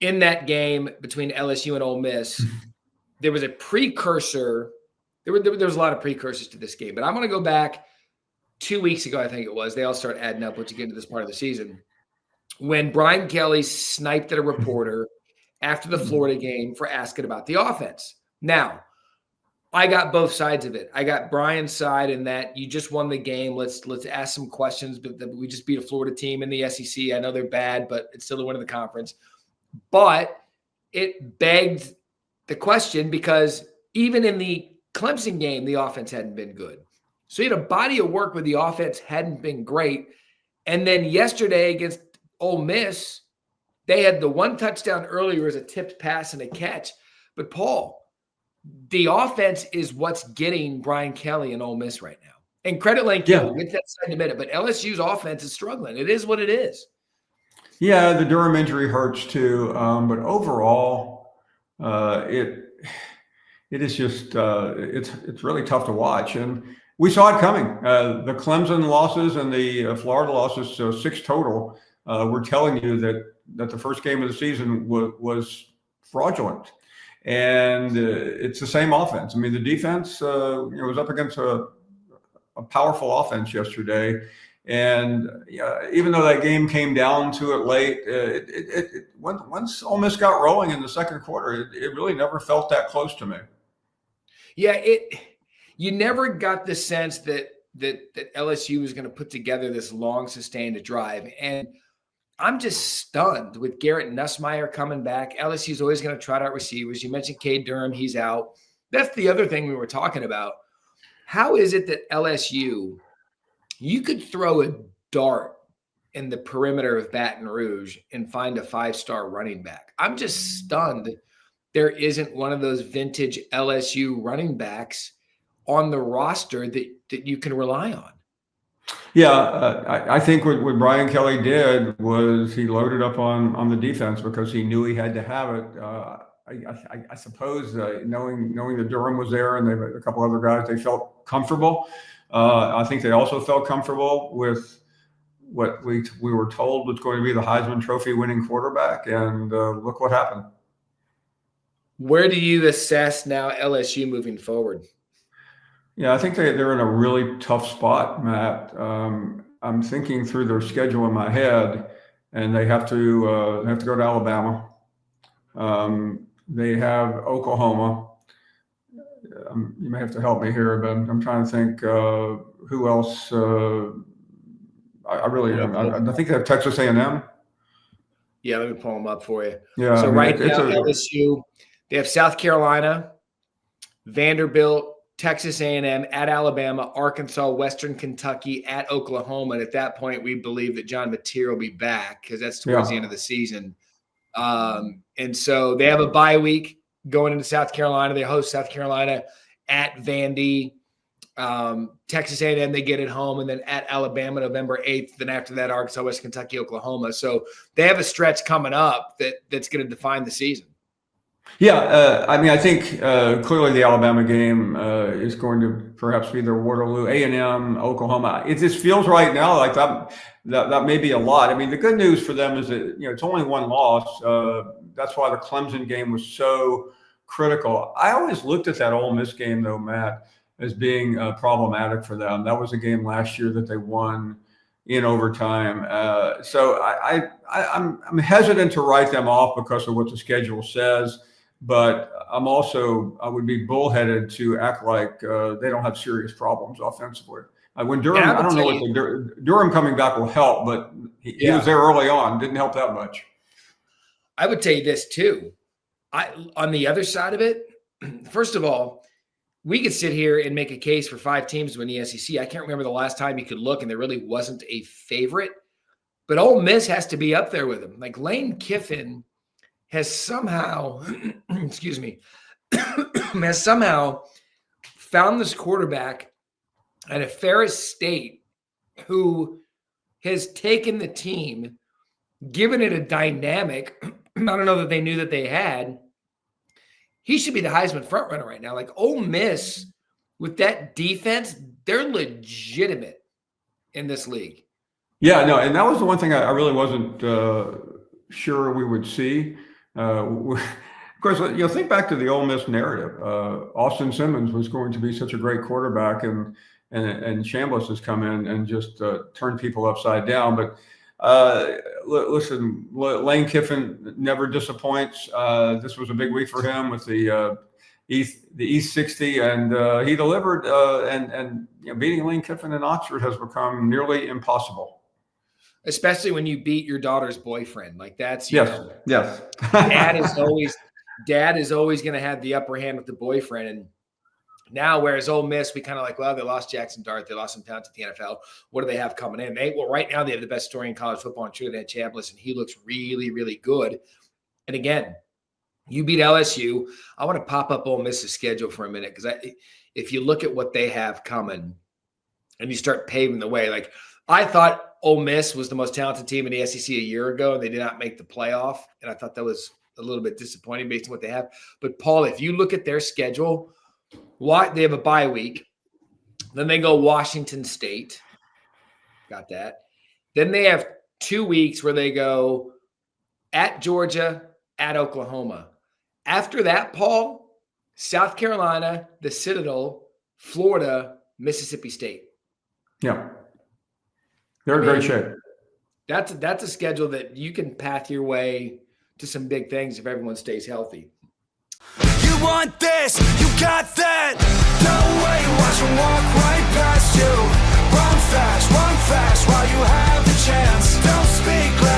in that game between LSU and Ole Miss, there was a precursor. There was a lot of precursors to this game, but I'm going to go back 2 weeks ago, I think it was. They all start adding up once you get into this part of the season. When Brian Kelly sniped at a reporter after the Florida game for asking about the offense. Now, I got both sides of it. I got Brian's side in that you just won the game. Let's ask some questions, but we just beat a Florida team in the SEC. I know they're bad, but it's still a win in the conference. But it begged the question because even in the Clemson game, the offense hadn't been good. So you had a body of work where the offense hadn't been great. And then yesterday against Ole Miss, they had the one touchdown earlier as a tipped pass and a catch. But Paul, the offense is what's getting Brian Kelly and Ole Miss right now. And credit Lane Kiffin, we'll get to that side in a minute. But LSU's offense is struggling. It is what it is. Yeah, the Durham injury hurts too. But overall, it is just it's really tough to watch. And we saw it coming. The Clemson losses and the Florida losses, so 6 total, were telling you that the first game of the season was fraudulent. And it's the same offense. I mean, the defense was up against a powerful offense yesterday. And even though that game came down to it late, once Ole Miss got rolling in the second quarter, it really never felt that close to me. Yeah, you never got the sense that LSU was going to put together this long, sustained drive. And I'm just stunned with Garrett Nussmeier coming back. LSU's always going to trot out receivers. You mentioned Cade Durham. He's out. That's the other thing we were talking about. How is it that LSU, you could throw a dart in the perimeter of Baton Rouge and find a 5-star running back? I'm just stunned there isn't one of those vintage LSU running backs on the roster that you can rely on. Yeah, I think what Brian Kelly did was he loaded up on the defense because he knew he had to have it. I suppose knowing that Durham was there and a couple other guys, they felt comfortable. I think they also felt comfortable with what we were told was going to be the Heisman Trophy winning quarterback, and look what happened. Where do you assess now LSU moving forward? Yeah, I think they're in a really tough spot, Matt. I'm thinking through their schedule in my head, and they have to go to Alabama. They have Oklahoma. You may have to help me here, but I'm trying to think who else. I think they have Texas A&M. Yeah, let me pull them up for you. Yeah. So now LSU, they have South Carolina, Vanderbilt, Texas A&M, at Alabama, Arkansas, Western Kentucky, at Oklahoma. And at that point, we believe that John Mateer will be back because that's towards the end of the season. And so they have a bye week going into South Carolina. They host South Carolina at Vandy. Texas A&M, they get it home, and then at Alabama November 8th. Then after that, Arkansas, West Kentucky, Oklahoma. So they have a stretch coming up that's going to define the season. Yeah, I think clearly the Alabama game is going to perhaps be their Waterloo. A&M, Oklahoma. It just feels right now like that may be a lot. I mean, the good news for them is that it's only one loss. That's why the Clemson game was so critical. I always looked at that Ole Miss game, though, Matt, as being problematic for them. That was a game last year that they won in overtime. So I'm hesitant to write them off because of what the schedule says. But I would be bullheaded to act like they don't have serious problems offensively. When Durham, I don't know if Durham coming back will help, but he was there early on. Didn't help that much. I would tell you this too. On the other side of it, first of all, we could sit here and make a case for 5 teams to win the SEC. I can't remember the last time you could look and there really wasn't a favorite. But Ole Miss has to be up there with them. Like Lane Kiffin has somehow, has somehow found this quarterback at a Ferris State who has taken the team, given it a dynamic. I don't know that they knew that they had. He should be the Heisman frontrunner right now. Like Ole Miss, with that defense, they're legitimate in this league. Yeah, no, and that was the one thing I really wasn't sure we would see. Of course, think back to the Ole Miss narrative. Austin Simmons was going to be such a great quarterback, and Chambliss has come in and just turned people upside down. But listen, Lane Kiffin never disappoints. This was a big week for him with the East 60, and he delivered. And beating Lane Kiffin in Oxford has become nearly impossible. Especially when you beat your daughter's boyfriend, like that's yes. Dad is always going to have the upper hand with the boyfriend. And now, whereas Ole Miss, we kind of like, well, they lost Jackson Dart, they lost some talent to the NFL. What do they have coming in? Right now they have the best story in college football. And sure, they had Chambliss, and he looks really, really good. And again, you beat LSU. I want to pop up Ole Miss's schedule for a minute, because if you look at what they have coming and you start paving the way, like I thought Ole Miss was the most talented team in the SEC a year ago, and they did not make the playoff. And I thought that was a little bit disappointing based on what they have. But Paul, if you look at their schedule, they have a bye week. Then they go Washington State. Got that. Then they have 2 weeks where they go at Georgia, at Oklahoma. After that, Paul, South Carolina, the Citadel, Florida, Mississippi State. Yeah. They're in great shape. That's a schedule that you can path your way to some big things if everyone stays healthy. You want this, you got that. No way, watch them walk right past you. Run fast while you have the chance. Don't speak.